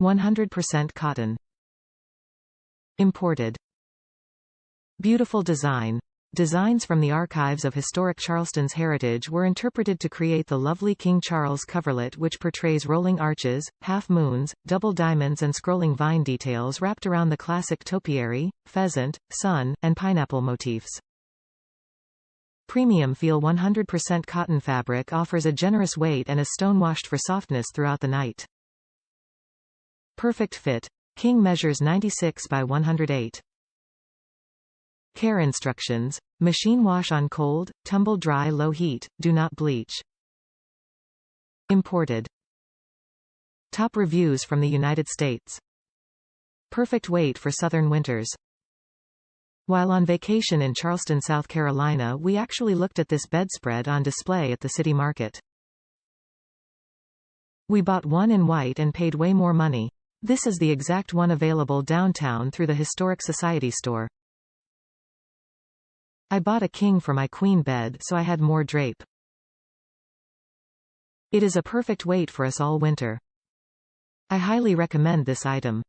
100% cotton. Imported. Beautiful design. Designs from the archives of Historic Charleston's heritage were interpreted to create the lovely King Charles coverlet, which portrays rolling arches, half-moons, double diamonds and scrolling vine details wrapped around the classic topiary, pheasant, sun, and pineapple motifs. Premium feel 100% cotton fabric offers a generous weight and is stonewashed for softness throughout the night. Perfect fit. King measures 96 by 108. Care instructions. Machine wash on cold, tumble dry, low heat, do not bleach. Imported. Top reviews from the United States. Perfect weight for southern winters. While on vacation in Charleston, South Carolina, we actually looked at this bedspread on display at the city market. We bought one in white and paid way more money. This is the exact one available downtown through the Historic Society store. I bought a king for my queen bed, so I had more drape. It is a perfect weight for us all winter. I highly recommend this item.